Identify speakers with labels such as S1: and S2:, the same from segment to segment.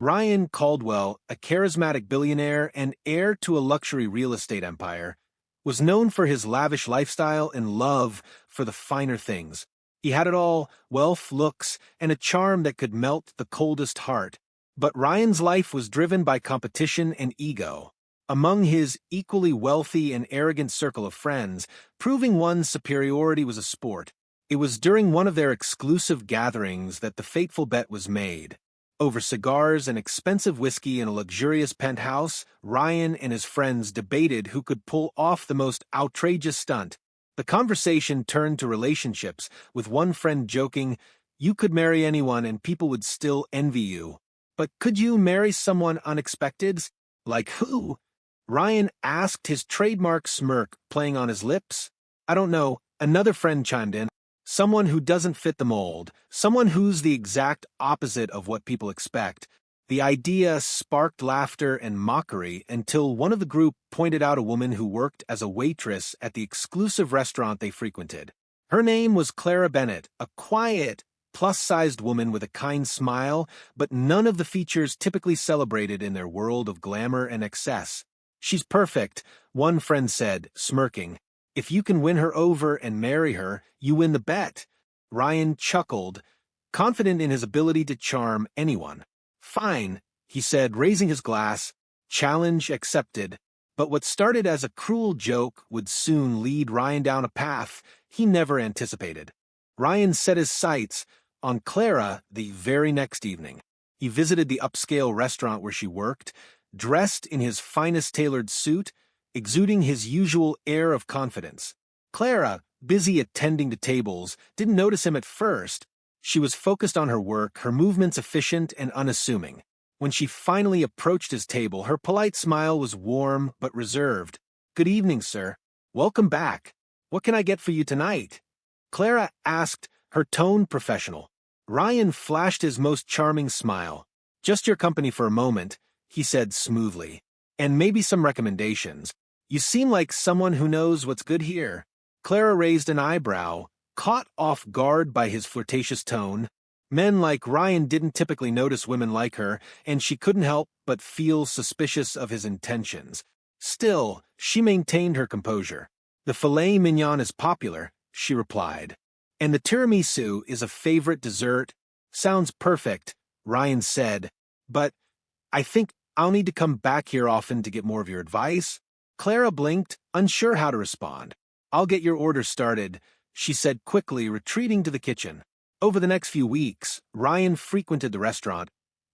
S1: Ryan Caldwell, a charismatic billionaire and heir to a luxury real estate empire, was known for his lavish lifestyle and love for the finer things. He had it all: wealth, looks, and a charm that could melt the coldest heart. But Ryan's life was driven by competition and ego. Among his equally wealthy and arrogant circle of friends, proving one's superiority was a sport. It was during one of their exclusive gatherings that the fateful bet was made. Over cigars and expensive whiskey in a luxurious penthouse, Ryan and his friends debated who could pull off the most outrageous stunt. The conversation turned to relationships, with one friend joking, "You could marry anyone and people would still envy you. But could you marry someone unexpected?" "Like who?" Ryan asked, his trademark smirk playing on his lips. "I don't know," another friend chimed in. "Someone who doesn't fit the mold, someone who's the exact opposite of what people expect." The idea sparked laughter and mockery until one of the group pointed out a woman who worked as a waitress at the exclusive restaurant they frequented. Her name was Clara Bennett, a quiet, plus-sized woman with a kind smile, but none of the features typically celebrated in their world of glamour and excess. "She's perfect," one friend said, smirking. "If you can win her over and marry her, you win the bet." Ryan chuckled, confident in his ability to charm anyone. "Fine," he said, raising his glass. Challenge accepted. But what started as a cruel joke would soon lead Ryan down a path he never anticipated. Ryan set his sights on Clara the very next evening. He visited the upscale restaurant where she worked, dressed in his finest tailored suit, exuding his usual air of confidence. Clara, busy attending to tables, didn't notice him at first. She was focused on her work, her movements efficient and unassuming. When she finally approached his table, her polite smile was warm but reserved. "Good evening, sir. Welcome back. What can I get for you tonight?" Clara asked, her tone professional. Ryan flashed his most charming smile. "Just your company for a moment," he said smoothly. "And maybe some recommendations. You seem like someone who knows what's good here." Clara raised an eyebrow, caught off guard by his flirtatious tone. Men like Ryan didn't typically notice women like her, and she couldn't help but feel suspicious of his intentions. Still, she maintained her composure. "The filet mignon is popular," she replied. "And the tiramisu is a favorite dessert." "Sounds perfect," Ryan said. "But I think I'll need to come back here often to get more of your advice." Clara blinked, unsure how to respond. "I'll get your order started," she said quickly, retreating to the kitchen. Over the next few weeks, Ryan frequented the restaurant,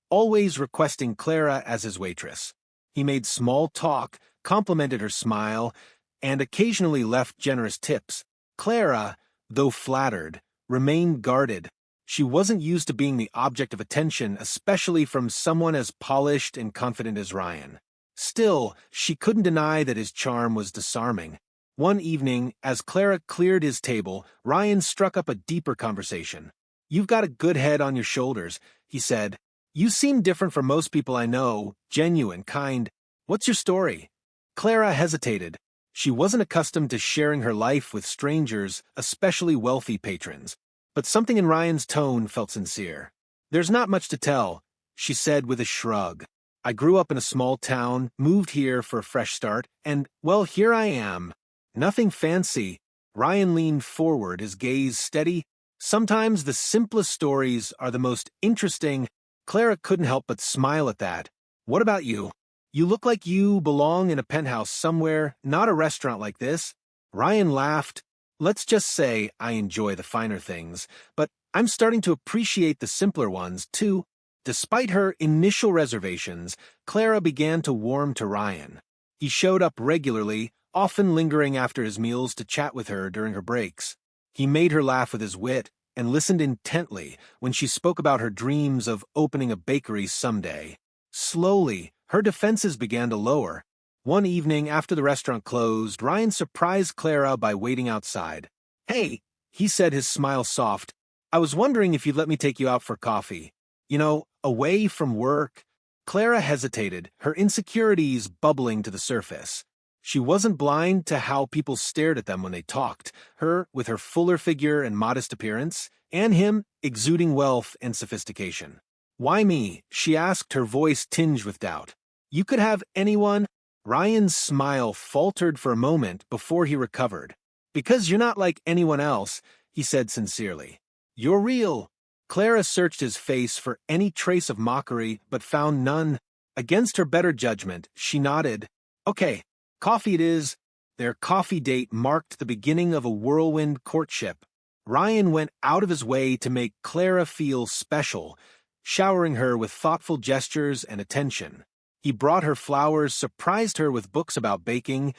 S1: always requesting Clara as his waitress. He made small talk, complimented her smile, and occasionally left generous tips. Clara, though flattered, remained guarded. She wasn't used to being the object of attention, especially from someone as polished and confident as Ryan. Still, she couldn't deny that his charm was disarming. One evening, as Clara cleared his table, Ryan struck up a deeper conversation. "You've got a good head on your shoulders," he said. "You seem different from most people I know, genuine, kind. What's your story?" Clara hesitated. She wasn't accustomed to sharing her life with strangers, especially wealthy patrons. But something in Ryan's tone felt sincere. "There's not much to tell," she said with a shrug. "I grew up in a small town, moved here for a fresh start, and, well, here I am. Nothing fancy." Ryan leaned forward, his gaze steady. "Sometimes the simplest stories are the most interesting." Clara couldn't help but smile at that. "What about you? You look like you belong in a penthouse somewhere, not a restaurant like this." Ryan laughed. "Let's just say I enjoy the finer things, but I'm starting to appreciate the simpler ones, too." Despite her initial reservations, Clara began to warm to Ryan. He showed up regularly, often lingering after his meals to chat with her during her breaks. He made her laugh with his wit and listened intently when she spoke about her dreams of opening a bakery someday. Slowly, her defenses began to lower. One evening after the restaurant closed, Ryan surprised Clara by waiting outside. "Hey," he said, his smile soft. "I was wondering if you'd let me take you out for coffee. You know, away from work." Clara hesitated, her insecurities bubbling to the surface. She wasn't blind to how people stared at them when they talked, her with her fuller figure and modest appearance, and him exuding wealth and sophistication. Why me? She asked, her voice tinged with doubt. You could have anyone? Ryan's smile faltered for a moment before he recovered. Because you're not like anyone else, he said sincerely. You're real. Clara searched his face for any trace of mockery, but found none. Against her better judgment, she nodded. Okay, coffee it is. Their coffee date marked the beginning of a whirlwind courtship. Ryan went out of his way to make Clara feel special, showering her with thoughtful gestures and attention. He brought her flowers, surprised her with books about baking,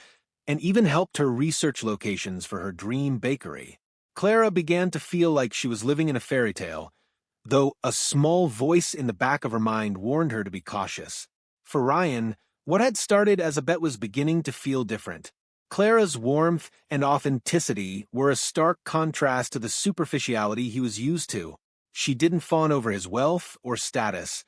S1: and even helped her research locations for her dream bakery. Clara began to feel like she was living in a fairy tale, though a small voice in the back of her mind warned her to be cautious. For Ryan, what had started as a bet was beginning to feel different. Clara's warmth and authenticity were a stark contrast to the superficiality he was used to. She didn't fawn over his wealth or status.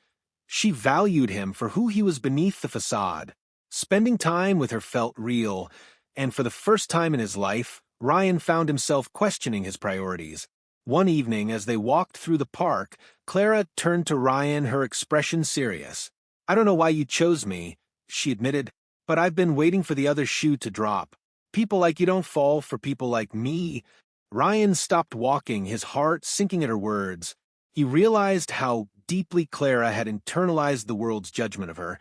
S1: She valued him for who he was beneath the facade. Spending time with her felt real, and for the first time in his life, Ryan found himself questioning his priorities. One evening, as they walked through the park, Clara turned to Ryan, her expression serious. I don't know why you chose me, she admitted, but I've been waiting for the other shoe to drop. People like you don't fall for people like me. Ryan stopped walking, his heart sinking at her words. He realized how deeply Clara had internalized the world's judgment of her,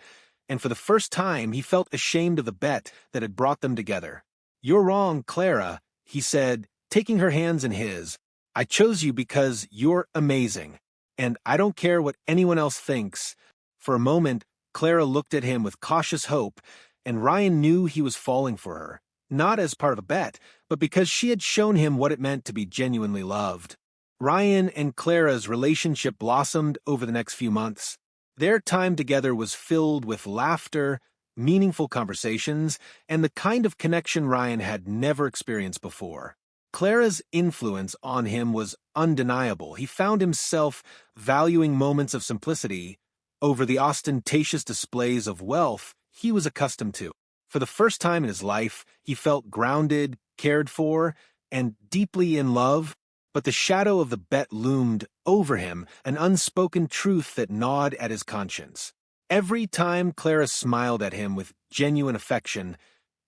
S1: and for the first time he felt ashamed of the bet that had brought them together. You're wrong, Clara, he said, taking her hands in his. I chose you because you're amazing, and I don't care what anyone else thinks. For a moment, Clara looked at him with cautious hope, and Ryan knew he was falling for her, not as part of a bet, but because she had shown him what it meant to be genuinely loved. Ryan and Clara's relationship blossomed over the next few months. Their time together was filled with laughter, meaningful conversations, and the kind of connection Ryan had never experienced before. Clara's influence on him was undeniable. He found himself valuing moments of simplicity over the ostentatious displays of wealth he was accustomed to. For the first time in his life, he felt grounded, cared for, and deeply in love, but the shadow of the bet loomed over him, an unspoken truth that gnawed at his conscience. Every time Clara smiled at him with genuine affection,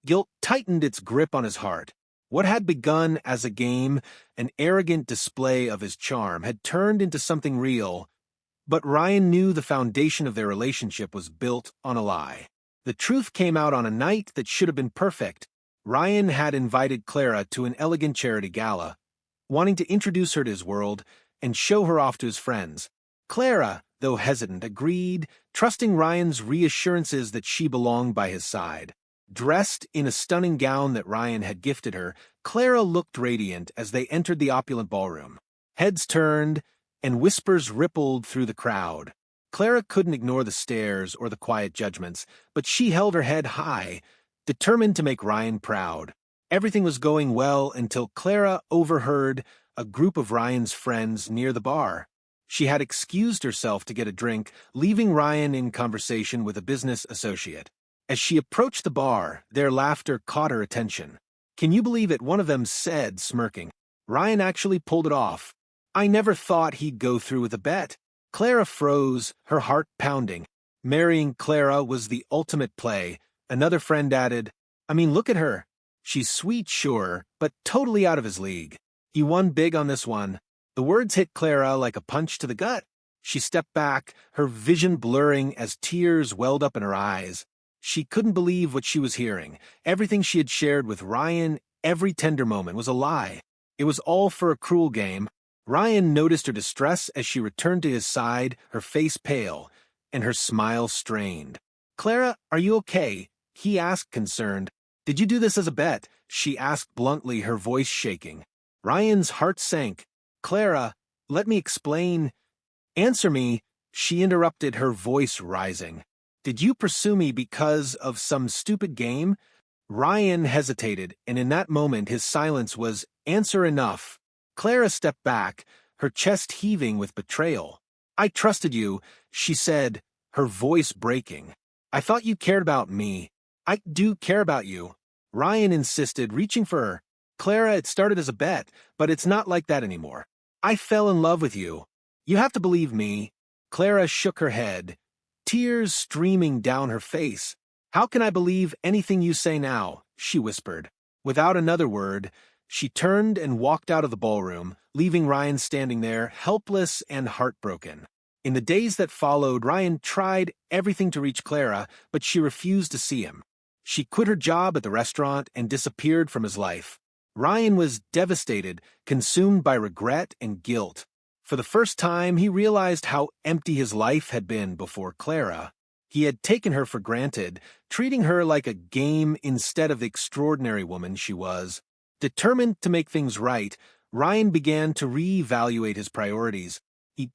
S1: guilt tightened its grip on his heart. What had begun as a game, an arrogant display of his charm, had turned into something real, but Ryan knew the foundation of their relationship was built on a lie. The truth came out on a night that should have been perfect. Ryan had invited Clara to an elegant charity gala, wanting to introduce her to his world and show her off to his friends. Clara, though hesitant, agreed, trusting Ryan's reassurances that she belonged by his side. Dressed in a stunning gown that Ryan had gifted her, Clara looked radiant as they entered the opulent ballroom. Heads turned, and whispers rippled through the crowd. Clara couldn't ignore the stares or the quiet judgments, but she held her head high, determined to make Ryan proud. Everything was going well until Clara overheard a group of Ryan's friends near the bar. She had excused herself to get a drink, leaving Ryan in conversation with a business associate. As she approached the bar, their laughter caught her attention. Can you believe it? One of them said, smirking. Ryan actually pulled it off. I never thought he'd go through with a bet. Clara froze, her heart pounding. Marrying Clara was the ultimate play. Another friend added, I mean, look at her. She's sweet, sure, but totally out of his league. He won big on this one. The words hit Clara like a punch to the gut. She stepped back, her vision blurring as tears welled up in her eyes. She couldn't believe what she was hearing. Everything she had shared with Ryan, every tender moment, was a lie. It was all for a cruel game. Ryan noticed her distress as she returned to his side, her face pale, and her smile strained. Clara, are you okay? He asked, concerned. Did you do this as a bet? She asked bluntly, her voice shaking. Ryan's heart sank. Clara, let me explain. Answer me, she interrupted, her voice rising. Did you pursue me because of some stupid game? Ryan hesitated, and in that moment his silence was answer enough. Clara stepped back, her chest heaving with betrayal. I trusted you, she said, her voice breaking. I thought you cared about me. I do care about you. Ryan insisted, reaching for her. Clara, it started as a bet, but it's not like that anymore. I fell in love with you. You have to believe me. Clara shook her head, tears streaming down her face. "How can I believe anything you say now?" she whispered. Without another word, she turned and walked out of the ballroom, leaving Ryan standing there, helpless and heartbroken. In the days that followed, Ryan tried everything to reach Clara, but she refused to see him. She quit her job at the restaurant and disappeared from his life. Ryan was devastated, consumed by regret and guilt. For the first time, he realized how empty his life had been before Clara. He had taken her for granted, treating her like a game instead of the extraordinary woman she was. Determined to make things right, Ryan began to reevaluate his priorities. He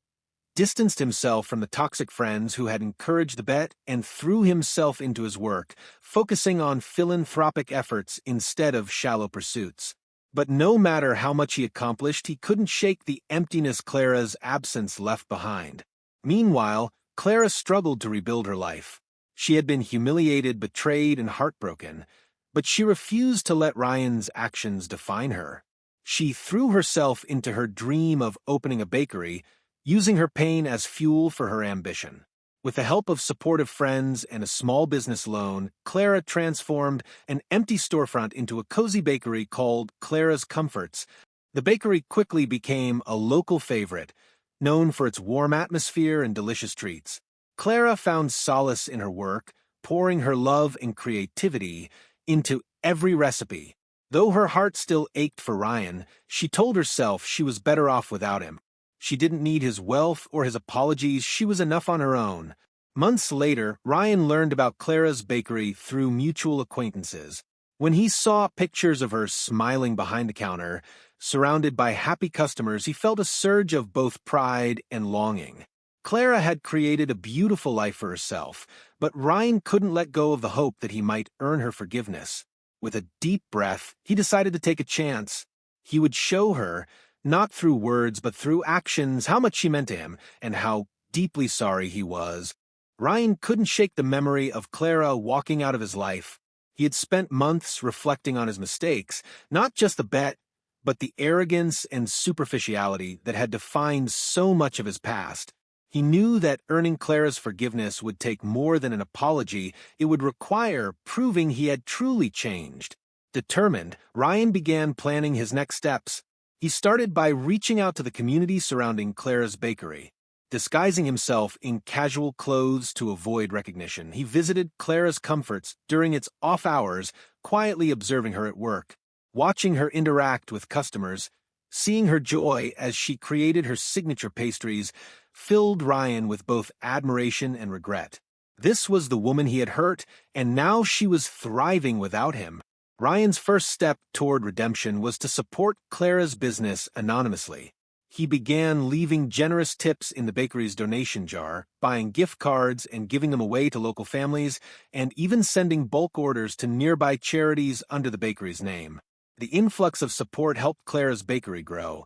S1: distanced himself from the toxic friends who had encouraged the bet and threw himself into his work, focusing on philanthropic efforts instead of shallow pursuits. But no matter how much he accomplished, he couldn't shake the emptiness Clara's absence left behind. Meanwhile, Clara struggled to rebuild her life. She had been humiliated, betrayed, and heartbroken, but she refused to let Ryan's actions define her. She threw herself into her dream of opening a bakery, using her pain as fuel for her ambition. With the help of supportive friends and a small business loan, Clara transformed an empty storefront into a cozy bakery called Clara's Comforts. The bakery quickly became a local favorite, known for its warm atmosphere and delicious treats. Clara found solace in her work, pouring her love and creativity into every recipe. Though her heart still ached for Ryan, she told herself she was better off without him. She didn't need his wealth or his apologies, she was enough on her own. Months later, Ryan learned about Clara's bakery through mutual acquaintances. When he saw pictures of her smiling behind the counter, surrounded by happy customers, he felt a surge of both pride and longing. Clara had created a beautiful life for herself, but Ryan couldn't let go of the hope that he might earn her forgiveness. With a deep breath, he decided to take a chance. He would show her, not through words but through actions, how much she meant to him and how deeply sorry he was. Ryan couldn't shake the memory of Clara walking out of his life. He had spent months reflecting on his mistakes, not just the bet, but the arrogance and superficiality that had defined so much of his past. He knew that earning Clara's forgiveness would take more than an apology. It would require proving he had truly changed. Determined, Ryan began planning his next steps. He started by reaching out to the community surrounding Clara's bakery. Disguising himself in casual clothes to avoid recognition, he visited Clara's Comforts during its off hours, quietly observing her at work. Watching her interact with customers, seeing her joy as she created her signature pastries, filled Ryan with both admiration and regret. This was the woman he had hurt, and now she was thriving without him. Ryan's first step toward redemption was to support Clara's business anonymously. He began leaving generous tips in the bakery's donation jar, buying gift cards and giving them away to local families, and even sending bulk orders to nearby charities under the bakery's name. The influx of support helped Clara's bakery grow,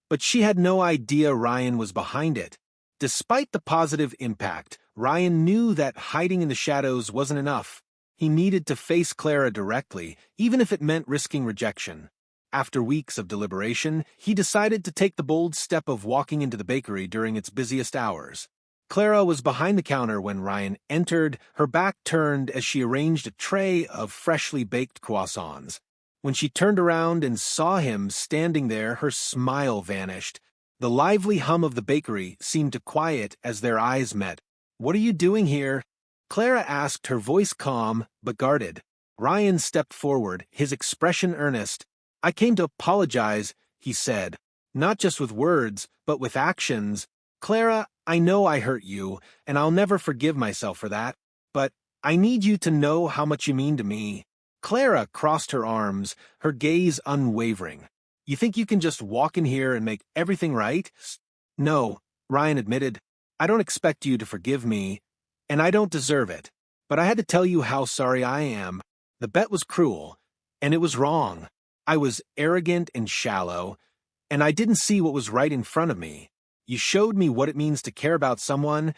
S1: but she had no idea Ryan was behind it. Despite the positive impact, Ryan knew that hiding in the shadows wasn't enough. He needed to face Clara directly, even if it meant risking rejection. After weeks of deliberation, he decided to take the bold step of walking into the bakery during its busiest hours. Clara was behind the counter when Ryan entered, her back turned as she arranged a tray of freshly baked croissants. When she turned around and saw him standing there, her smile vanished. The lively hum of the bakery seemed to quiet as their eyes met. "What are you doing here?" Clara asked, her voice calm but guarded. Ryan stepped forward, his expression earnest. "I came to apologize," he said, "not just with words, but with actions. Clara, I know I hurt you, and I'll never forgive myself for that, but I need you to know how much you mean to me." Clara crossed her arms, her gaze unwavering. "You think you can just walk in here and make everything right?" "No," Ryan admitted. "I don't expect you to forgive me, and I don't deserve it. But I had to tell you how sorry I am. The bet was cruel, and it was wrong. I was arrogant and shallow, and I didn't see what was right in front of me. You showed me what it means to care about someone,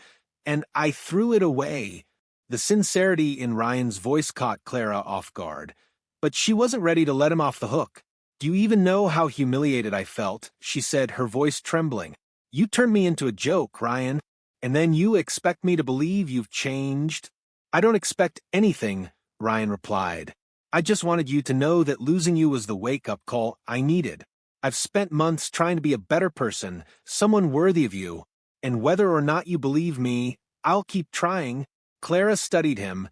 S1: and I threw it away." The sincerity in Ryan's voice caught Clara off guard, but she wasn't ready to let him off the hook. "Do you even know how humiliated I felt?" she said, her voice trembling. "You turned me into a joke, Ryan, And then you expect me to believe you've changed? I don't expect anything, Ryan replied. I just wanted you to know that losing you was the wake-up call I needed. I've spent months trying to be a better person, someone worthy of you, and whether or not you believe me, I'll keep trying. Clara studied him,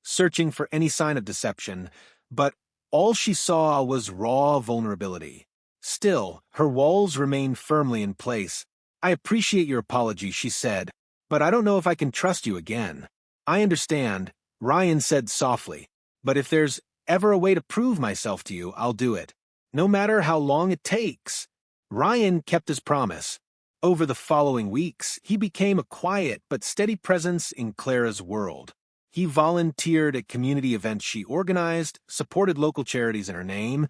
S1: searching for any sign of deception, but all she saw was raw vulnerability. Still, her walls remained firmly in place. I appreciate your apology, she said, but I don't know if I can trust you again. I understand, Ryan said softly, but if there's ever a way to prove myself to you, I'll do it. No matter how long it takes. Ryan kept his promise. Over the following weeks, he became a quiet but steady presence in Clara's world. He volunteered at community events she organized, supported local charities in her name,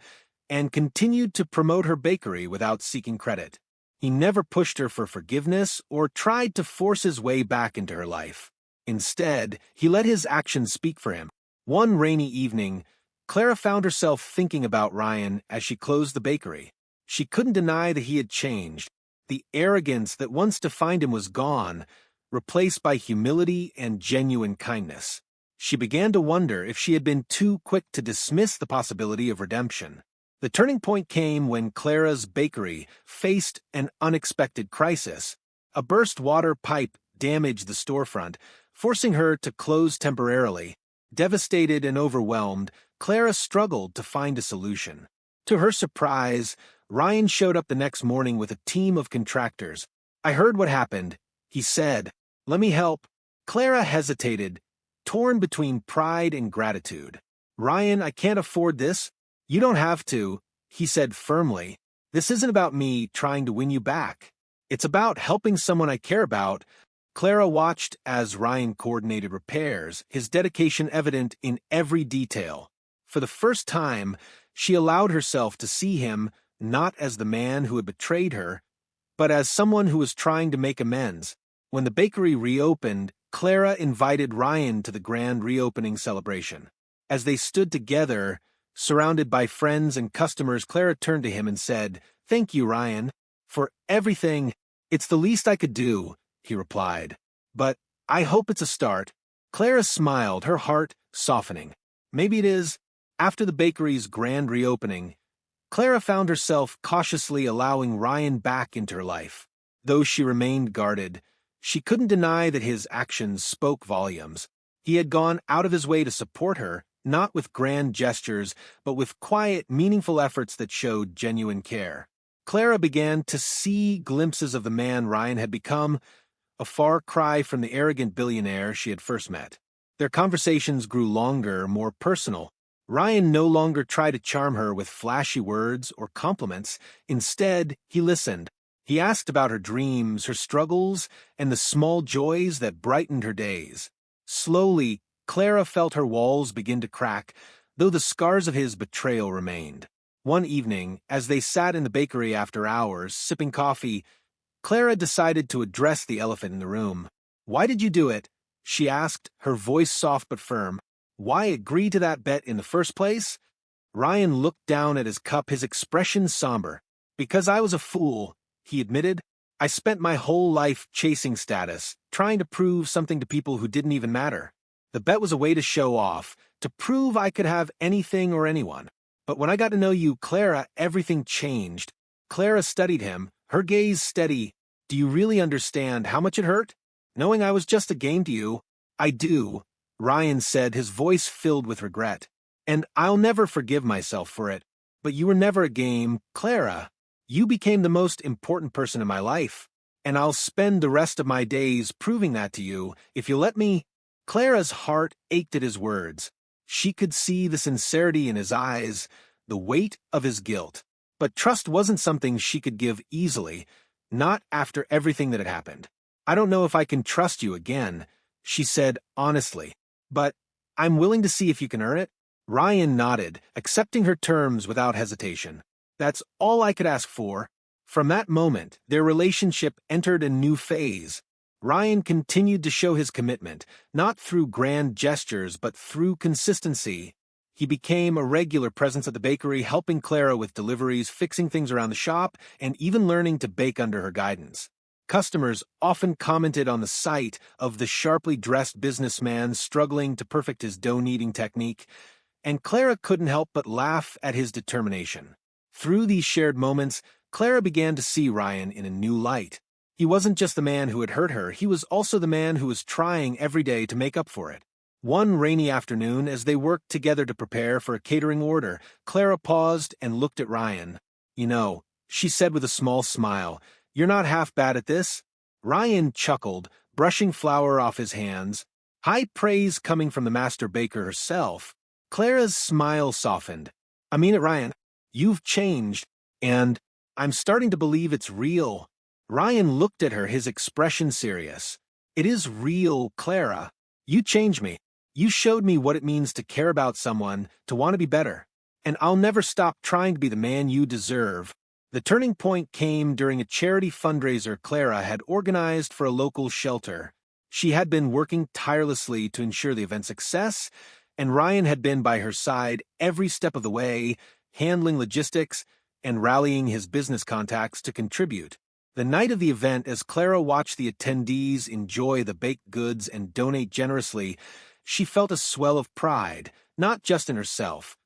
S1: and continued to promote her bakery without seeking credit. He never pushed her for forgiveness or tried to force his way back into her life. Instead, he let his actions speak for him. One rainy evening, Clara found herself thinking about Ryan as she closed the bakery. She couldn't deny that he had changed. The arrogance that once defined him was gone, replaced by humility and genuine kindness. She began to wonder if she had been too quick to dismiss the possibility of redemption. The turning point came when Clara's bakery faced an unexpected crisis. A burst water pipe damaged the storefront, forcing her to close temporarily. Devastated and overwhelmed, Clara struggled to find a solution. To her surprise, Ryan showed up the next morning with a team of contractors. I heard what happened, he said. Let me help. Clara hesitated, torn between pride and gratitude. Ryan, I can't afford this. You don't have to, he said firmly. This isn't about me trying to win you back. It's about helping someone I care about. Clara watched as Ryan coordinated repairs, his dedication evident in every detail. For the first time, she allowed herself to see him not as the man who had betrayed her, but as someone who was trying to make amends. When the bakery reopened, Clara invited Ryan to the grand reopening celebration. As they stood together, surrounded by friends and customers, Clara turned to him and said, "Thank you, Ryan, for everything. It's the least I could do," he replied. "But I hope it's a start." Clara smiled, her heart softening. Maybe it is. After the bakery's grand reopening, Clara found herself cautiously allowing Ryan back into her life. Though she remained guarded, she couldn't deny that his actions spoke volumes. He had gone out of his way to support her, not with grand gestures, but with quiet, meaningful efforts that showed genuine care. Clara began to see glimpses of the man Ryan had become, a far cry from the arrogant billionaire she had first met. Their conversations grew longer, more personal. Ryan no longer tried to charm her with flashy words or compliments. Instead, he listened. He asked about her dreams, her struggles, and the small joys that brightened her days. Slowly, Clara felt her walls begin to crack, though the scars of his betrayal remained. One evening, as they sat in the bakery after hours, sipping coffee, Clara decided to address the elephant in the room. "Why did you do it?" she asked, her voice soft but firm. "Why agree to that bet in the first place?" Ryan looked down at his cup, his expression somber. "Because I was a fool," he admitted. "I spent my whole life chasing status, trying to prove something to people who didn't even matter. The bet was a way to show off, to prove I could have anything or anyone. But when I got to know you, Clara, everything changed." Clara studied him, her gaze steady. "Do you really understand how much it hurt? Knowing I was just a game to you?" "I do," Ryan said, his voice filled with regret. "And I'll never forgive myself for it. But you were never a game, Clara. You became the most important person in my life. And I'll spend the rest of my days proving that to you, if you let me." Clara's heart ached at his words. She could see the sincerity in his eyes, the weight of his guilt. But trust wasn't something she could give easily, not after everything that had happened. "I don't know if I can trust you again," she said honestly. "But I'm willing to see if you can earn it." Ryan nodded, accepting her terms without hesitation. "That's all I could ask for." From that moment, their relationship entered a new phase. Ryan continued to show his commitment, not through grand gestures, but through consistency. He became a regular presence at the bakery, helping Clara with deliveries, fixing things around the shop, and even learning to bake under her guidance. Customers often commented on the sight of the sharply dressed businessman struggling to perfect his dough-kneading technique, and Clara couldn't help but laugh at his determination. Through these shared moments, Clara began to see Ryan in a new light. He wasn't just the man who had hurt her, he was also the man who was trying every day to make up for it. One rainy afternoon, as they worked together to prepare for a catering order, Clara paused and looked at Ryan. "You know," she said with a small smile, "you're not half bad at this." Ryan chuckled, brushing flour off his hands. High praise coming from the master baker herself. Clara's smile softened. "I mean it, Ryan. You've changed, and I'm starting to believe it's real." Ryan looked at her, his expression serious. "It is real, Clara. You changed me. You showed me what it means to care about someone, to want to be better. And I'll never stop trying to be the man you deserve." The turning point came during a charity fundraiser Clara had organized for a local shelter. She had been working tirelessly to ensure the event's success, and Ryan had been by her side every step of the way, handling logistics and rallying his business contacts to contribute. The night of the event, as Clara watched the attendees enjoy the baked goods and donate generously, she felt a swell of pride, not just in herself,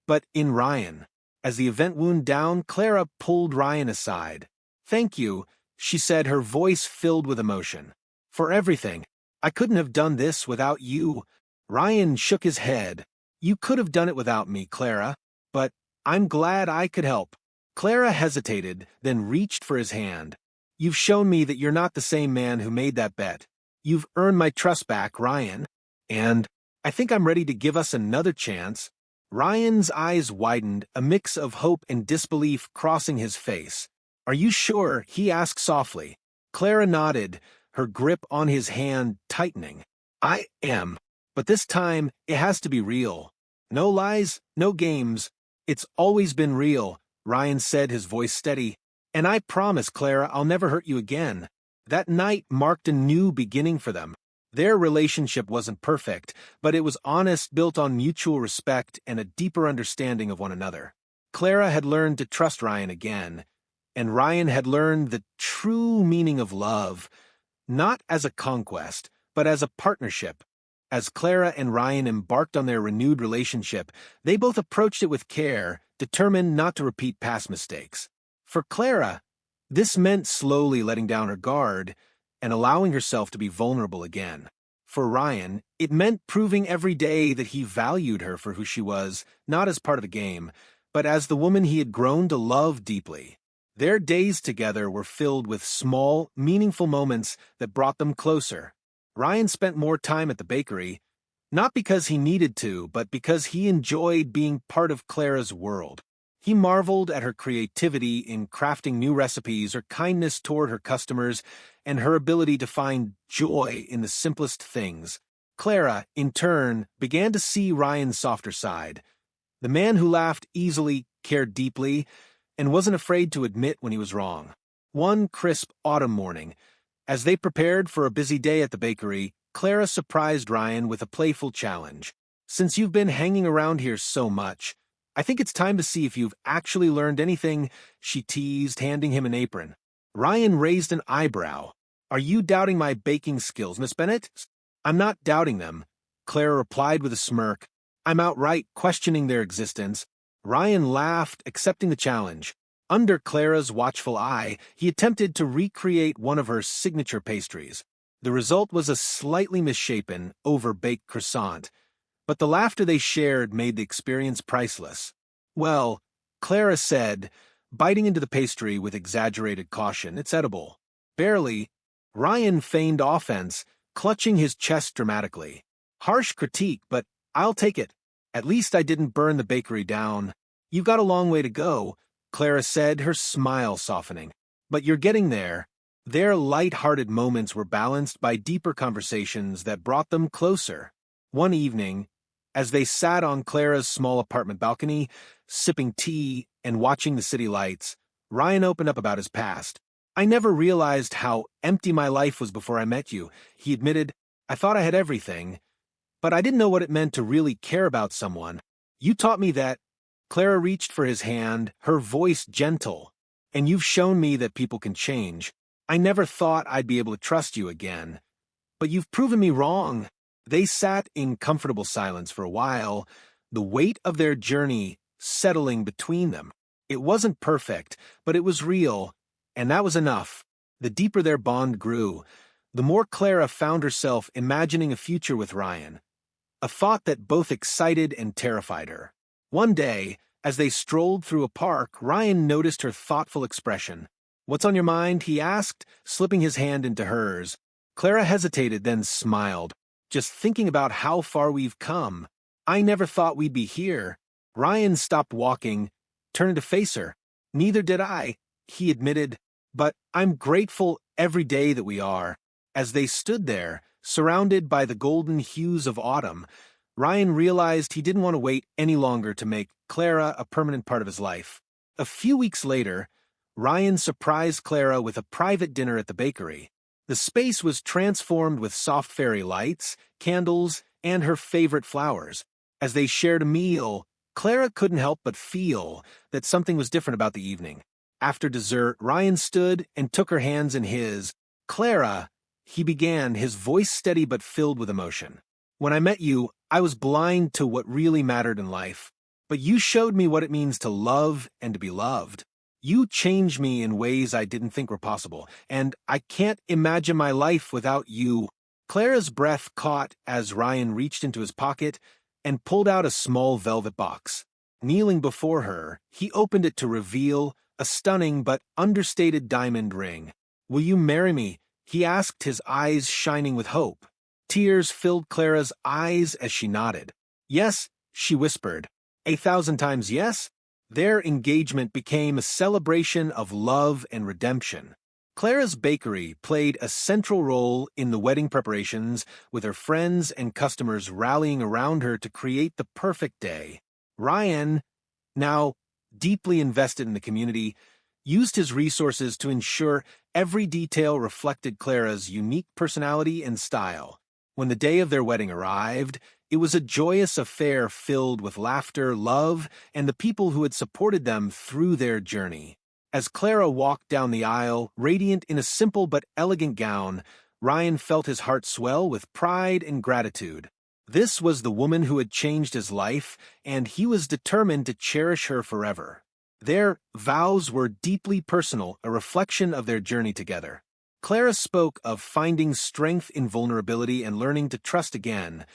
S1: but in Ryan. As the event wound down, Clara pulled Ryan aside. "Thank you," she said, her voice filled with emotion. "For everything. I couldn't have done this without you." Ryan shook his head. "You could have done it without me, Clara, but I'm glad I could help." Clara hesitated, then reached for his hand. "You've shown me that you're not the same man who made that bet. You've earned my trust back, Ryan. And I think I'm ready to give us another chance." Ryan's eyes widened, a mix of hope and disbelief crossing his face. "Are you sure?" he asked softly. Clara nodded, her grip on his hand tightening. "I am. But this time, it has to be real. No lies, no games. It's always been real," Ryan said, his voice steady. "And I promise, Clara, I'll never hurt you again." That night marked a new beginning for them. Their relationship wasn't perfect, but it was honest, built on mutual respect and a deeper understanding of one another. Clara had learned to trust Ryan again, and Ryan had learned the true meaning of love, not as a conquest, but as a partnership. As Clara and Ryan embarked on their renewed relationship, they both approached it with care, determined not to repeat past mistakes. For Clara, this meant slowly letting down her guard and allowing herself to be vulnerable again. For Ryan, it meant proving every day that he valued her for who she was, not as part of a game, but as the woman he had grown to love deeply. Their days together were filled with small, meaningful moments that brought them closer. Ryan spent more time at the bakery, not because he needed to, but because he enjoyed being part of Clara's world. He marveled at her creativity in crafting new recipes, her kindness toward her customers, and her ability to find joy in the simplest things. Clara, in turn, began to see Ryan's softer side. The man who laughed easily, cared deeply, and wasn't afraid to admit when he was wrong. One crisp autumn morning, as they prepared for a busy day at the bakery, Clara surprised Ryan with a playful challenge. "Since you've been hanging around here so much, I think it's time to see if you've actually learned anything," she teased, handing him an apron. Ryan raised an eyebrow. "Are you doubting my baking skills, Miss Bennett?" "I'm not doubting them," Clara replied with a smirk. "I'm outright questioning their existence." Ryan laughed, accepting the challenge. Under Clara's watchful eye, he attempted to recreate one of her signature pastries. The result was a slightly misshapen, over-baked croissant, but the laughter they shared made the experience priceless. "Well," Clara said, biting into the pastry with exaggerated caution, "it's edible." "Barely." Ryan feigned offense, clutching his chest dramatically. "Harsh critique, but I'll take it. At least I didn't burn the bakery down." "You've got a long way to go," Clara said, her smile softening. "But you're getting there." Their light-hearted moments were balanced by deeper conversations that brought them closer. One evening, as they sat on Clara's small apartment balcony, sipping tea and watching the city lights, Ryan opened up about his past. "I never realized how empty my life was before I met you," he admitted. "I thought I had everything, but I didn't know what it meant to really care about someone. You taught me that." Clara reached for his hand, her voice gentle. "And you've shown me that people can change. I never thought I'd be able to trust you again. But you've proven me wrong." They sat in comfortable silence for a while, the weight of their journey settling between them. It wasn't perfect, but it was real, and that was enough. The deeper their bond grew, the more Clara found herself imagining a future with Ryan, a thought that both excited and terrified her. One day, as they strolled through a park, Ryan noticed her thoughtful expression. "What's on your mind?" he asked, slipping his hand into hers. Clara hesitated, then smiled. "Just thinking about how far we've come. I never thought we'd be here." Ryan stopped walking, turned to face her. "Neither did I," he admitted, "but I'm grateful every day that we are." As they stood there, surrounded by the golden hues of autumn, Ryan realized he didn't want to wait any longer to make Clara a permanent part of his life. A few weeks later, Ryan surprised Clara with a private dinner at the bakery. The space was transformed with soft fairy lights, candles, and her favorite flowers. As they shared a meal, Clara couldn't help but feel that something was different about the evening. After dessert, Ryan stood and took her hands in his. "Clara," he began, his voice steady but filled with emotion. "When I met you, I was blind to what really mattered in life. But you showed me what it means to love and to be loved. You changed me in ways I didn't think were possible, and I can't imagine my life without you." Clara's breath caught as Ryan reached into his pocket and pulled out a small velvet box. Kneeling before her, he opened it to reveal a stunning but understated diamond ring. "Will you marry me?" he asked, his eyes shining with hope. Tears filled Clara's eyes as she nodded. "Yes," she whispered. 1,000 times yes. Their engagement became a celebration of love and redemption. Clara's bakery played a central role in the wedding preparations, with her friends and customers rallying around her to create the perfect day. Ryan, now deeply invested in the community, used his resources to ensure every detail reflected Clara's unique personality and style. When the day of their wedding arrived, it was a joyous affair filled with laughter, love, and the people who had supported them through their journey. As Clara walked down the aisle, radiant in a simple but elegant gown, Ryan felt his heart swell with pride and gratitude. This was the woman who had changed his life, and he was determined to cherish her forever. Their vows were deeply personal, a reflection of their journey together. Clara spoke of finding strength in vulnerability and learning to trust again,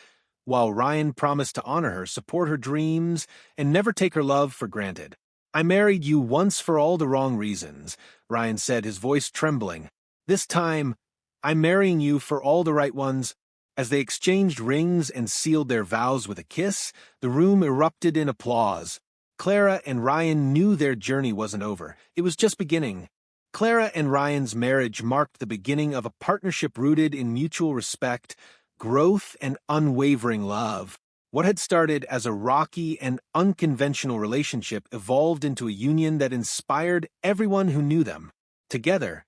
S1: while Ryan promised to honor her, support her dreams, and never take her love for granted. "I married you once for all the wrong reasons," Ryan said, his voice trembling. "This time, I'm marrying you for all the right ones." As they exchanged rings and sealed their vows with a kiss, the room erupted in applause. Clara and Ryan knew their journey wasn't over. It was just beginning. Clara and Ryan's marriage marked the beginning of a partnership rooted in mutual respect, growth, and unwavering love. What had started as a rocky and unconventional relationship evolved into a union that inspired everyone who knew them. Together,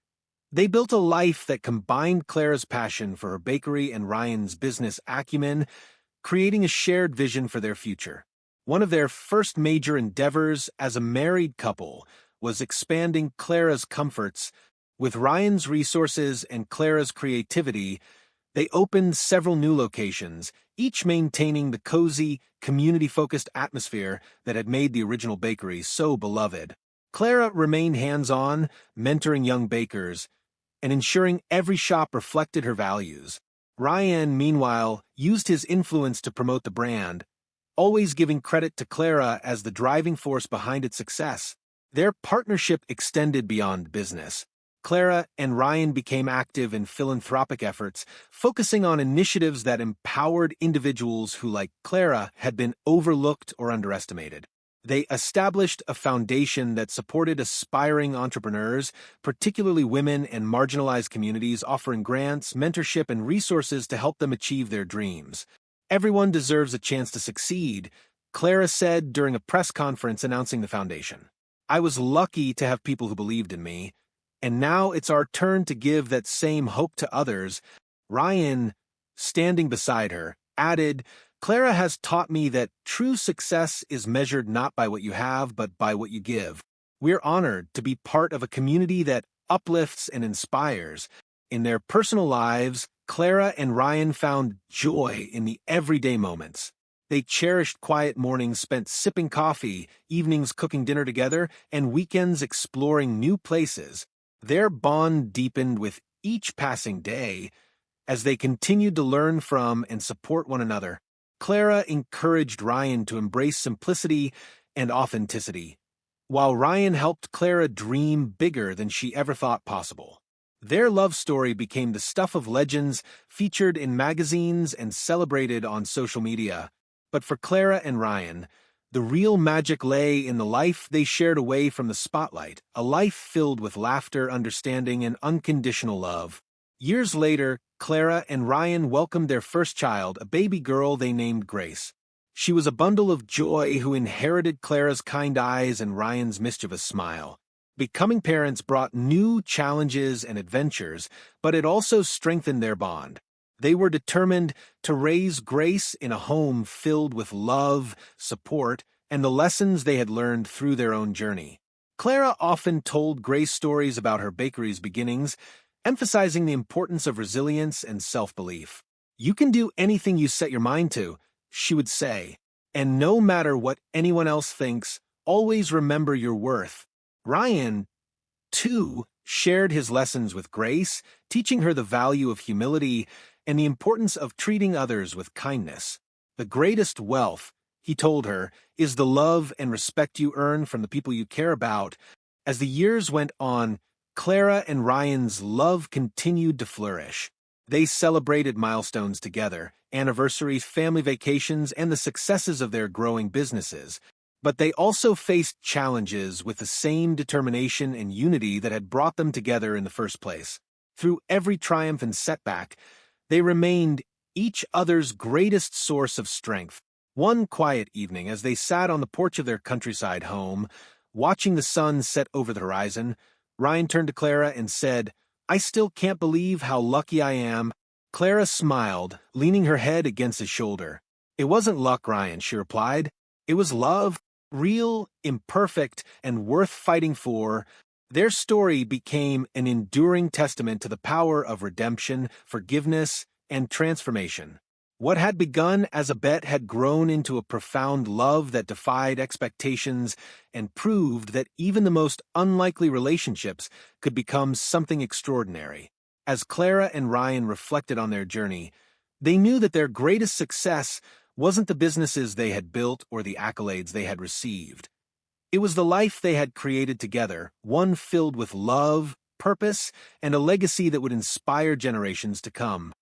S1: they built a life that combined Clara's passion for her bakery and Ryan's business acumen, creating a shared vision for their future. One of their first major endeavors as a married couple was expanding Clara's comforts. With Ryan's resources and Clara's creativity, they opened several new locations, each maintaining the cozy, community-focused atmosphere that had made the original bakery so beloved. Clara remained hands-on, mentoring young bakers, and ensuring every shop reflected her values. Ryan, meanwhile, used his influence to promote the brand, always giving credit to Clara as the driving force behind its success. Their partnership extended beyond business. Clara and Ryan became active in philanthropic efforts, focusing on initiatives that empowered individuals who, like Clara, had been overlooked or underestimated. They established a foundation that supported aspiring entrepreneurs, particularly women and marginalized communities, offering grants, mentorship, and resources to help them achieve their dreams. "Everyone deserves a chance to succeed," Clara said during a press conference announcing the foundation. "I was lucky to have people who believed in me, and now it's our turn to give that same hope to others." Ryan, standing beside her, added, "Clara has taught me that true success is measured not by what you have, but by what you give. We're honored to be part of a community that uplifts and inspires. In their personal lives, Clara and Ryan found joy in the everyday moments. They cherished quiet mornings spent sipping coffee, evenings cooking dinner together, and weekends exploring new places. Their bond deepened with each passing day as they continued to learn from and support one another. Clara encouraged Ryan to embrace simplicity and authenticity, while Ryan helped Clara dream bigger than she ever thought possible. Their love story became the stuff of legends, featured in magazines and celebrated on social media. But for Clara and Ryan, the real magic lay in the life they shared away from the spotlight, a life filled with laughter, understanding, and unconditional love. Years later, Clara and Ryan welcomed their first child, a baby girl they named Grace. She was a bundle of joy who inherited Clara's kind eyes and Ryan's mischievous smile. Becoming parents brought new challenges and adventures, but it also strengthened their bond. They were determined to raise Grace in a home filled with love, support, and the lessons they had learned through their own journey. Clara often told Grace stories about her bakery's beginnings, emphasizing the importance of resilience and self-belief. "You can do anything you set your mind to," she would say, "and no matter what anyone else thinks, always remember your worth." Ryan, too, shared his lessons with Grace, teaching her the value of humility and the importance of treating others with kindness. "The greatest wealth," he told her, "is the love and respect you earn from the people you care about." As the years went on, Clara and Ryan's love continued to flourish. They celebrated milestones together, anniversaries, family vacations, and the successes of their growing businesses. But they also faced challenges with the same determination and unity that had brought them together in the first place. Through every triumph and setback, they remained each other's greatest source of strength. One quiet evening, as they sat on the porch of their countryside home, watching the sun set over the horizon, Ryan turned to Clara and said, "I still can't believe how lucky I am." Clara smiled, leaning her head against his shoulder. "It wasn't luck, Ryan," she replied. "It was love, real, imperfect, and worth fighting for." Their story became an enduring testament to the power of redemption, forgiveness, and transformation. What had begun as a bet had grown into a profound love that defied expectations and proved that even the most unlikely relationships could become something extraordinary. As Clara and Ryan reflected on their journey, they knew that their greatest success wasn't the businesses they had built or the accolades they had received. It was the life they had created together, one filled with love, purpose, and a legacy that would inspire generations to come.